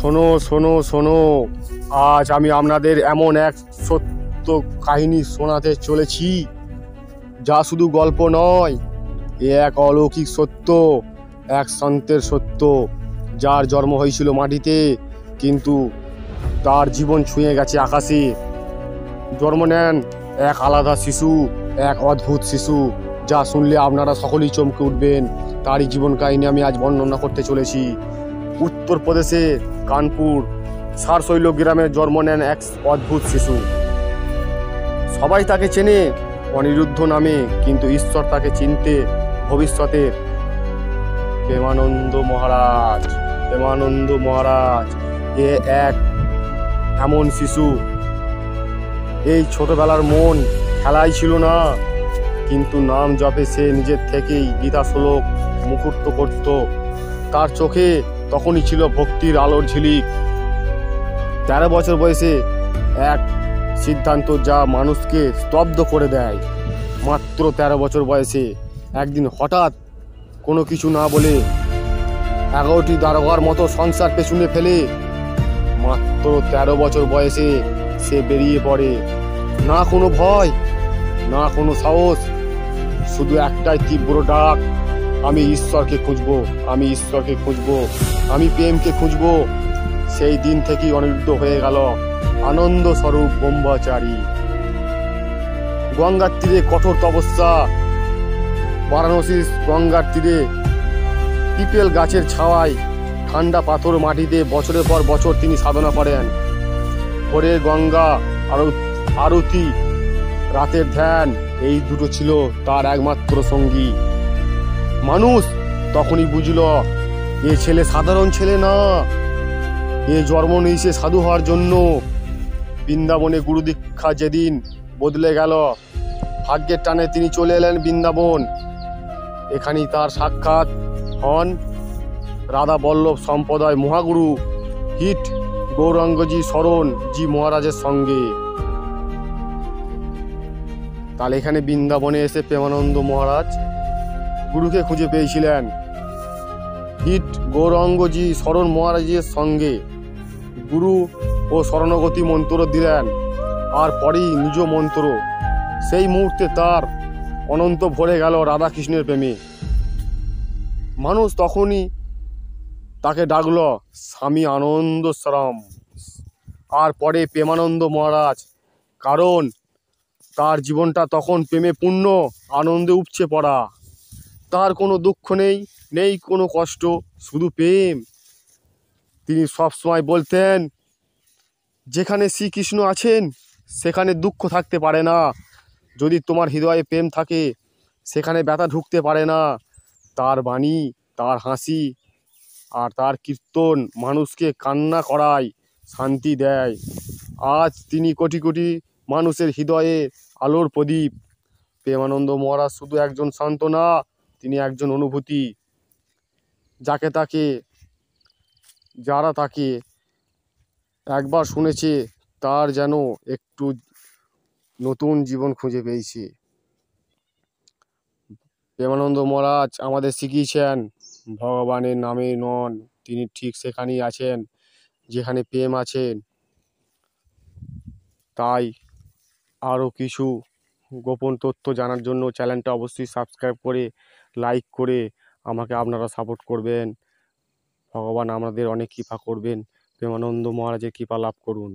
শোনো শোনো শোনো, আজ আমি আপনাদের এমন এক সত্য কাহিনী শোনাতে চলেছি, যা শুধু গল্প নয়, এ এক অলৌকিক সত্য, এক সন্তের সত্য, যার জন্ম হয়েছিল মাটিতে, কিন্তু তার জীবন ছুঁয়ে গেছে আকাশে। জন্ম নেন এক আলাদা শিশু, এক অদ্ভুত শিশু, যা শুনলে আপনারা সকলেই চমকে উঠবেন। তারই জীবন কাহিনী আমি আজ বর্ণনা করতে চলেছি। উত্তরপ্রদেশে কানপুর সারশৈল গ্রামে জন্ম নেন এক অদ্ভুত শিশু। সবাই তাকে চেনে অনিরুদ্ধ নামে, কিন্তু ঈশ্বর তাকে চিনতে ভবিষ্যতের প্রেমানন্দ মহারাজ। প্রেমানন্দ মহারাজ এ এক এমন শিশু, এই ছোটবেলার মন খেলাই ছিল না, কিন্তু নাম জপে সে নিজের থেকেই গীতা শ্লোক মুখস্থ করত। তার চোখে তখনই ছিল ভক্তির আলোর ঝিলিক। 13 বছর বয়সে এক সিদ্ধান্ত যা মানুষকে স্তব্ধ করে দেয়। মাত্র 13 বছর বয়সে একদিন হঠাৎ কোনো কিছু না বলে 11টি দারোগার মতো সংসার পেছনে ফেলে মাত্র 13 বছর বয়সে সে বেরিয়ে পড়ে। না কোনো ভয়, না কোনো সাহস, শুধু একটাই তীব্র ডাক, আমি ঈশ্বরকে খুঁজবো, আমি ঈশ্বরকে খুঁজবো, আমি প্রেমকে খুঁজবো। সেই দিন থেকেই অনিরুদ্ধ হয়ে গেল আনন্দ স্বরূপ ব্রহ্মচারী। গঙ্গার তীরে কঠোর তপস্যা। বারাণসীর গঙ্গার তীরে পিপেল গাছের ছাওয়ায় ঠান্ডা পাথর মাটিতে বছরের পর বছর তিনি সাধনা করেন। ভোরের গঙ্গা আরতি, রাতের ধ্যান, এই দুটো ছিল তার একমাত্র সঙ্গী। মানুষ তখনই বুঝল এ ছেলে সাধারণ ছেলে না, এ জন্ম নিয়েছে সাধু হওয়ার জন্য। বৃন্দাবনে গুরু দীক্ষা যেদিন বদলে গেল, ভাগ্যের টানে তিনি চলে এলেন বৃন্দাবন। এখানেই তার সাক্ষাৎ হন রাধা বল্লভ সম্প্রদায় মহাগুরু হিট গৌরাঙ্গজি শরণ জি মহারাজের সঙ্গে। তাহলে এখানে বৃন্দাবনে এসে প্রেমানন্দ মহারাজ গুরুকে খুঁজে পেয়েছিলেন। হিট গৌরাঙ্গজি শরণ মহারাজের সঙ্গে গুরু ও শরণগতি মন্ত্র দিলেন, আর পরেই নিজ মন্ত্র। সেই মুহূর্তে তার অনন্ত ভরে গেল রাধাকৃষ্ণের প্রেমে। মানুষ তখনই তাকে ডাকল স্বামী আনন্দস্বরম, আর পরে প্রেমানন্দ মহারাজ, কারণ তার জীবনটা তখন প্রেমে পূর্ণ, আনন্দে উপচে পড়া। তার কোনো দুঃখ নেই, নেই কোনো কষ্ট, শুধু প্রেম। তিনি সবসময় বলতেন, যেখানে শ্রীকৃষ্ণ আছেন সেখানে দুঃখ থাকতে পারে না। যদি তোমার হৃদয়ে প্রেম থাকে সেখানে ব্যথা ঢুকতে পারে না। তার বাণী, তার হাসি আর তার কীর্তন মানুষকে কান্না করায়, শান্তি দেয়। আজ তিনি কোটি কোটি মানুষের হৃদয়ে আলোর প্রদীপ। প্রেমানন্দ মহারাজ শুধু একজন সন্ত না, তিনি একজন অনুভূতি। যারা তাকে একবার শুনেছে তার যেন একটু নতুন জীবন খুঁজে পেয়েছে। প্রেমানন্দ মহারাজ আমাদের শিখিয়েছেন ভগবানের নামে নন, তিনি ঠিক সেখানেই আছেন যেখানে প্রেম আছেন। তাই আরও কিছু গোপন তথ্য জানার জন্য চ্যানেলটা অবশ্যই সাবস্ক্রাইব করে লাইক করে আমাকে আপনারা সাপোর্ট করবেন। ভগবান আমাদের অনেক কৃপা করবেন। প্রেমানন্দ মহারাজের কৃপা লাভ করুন।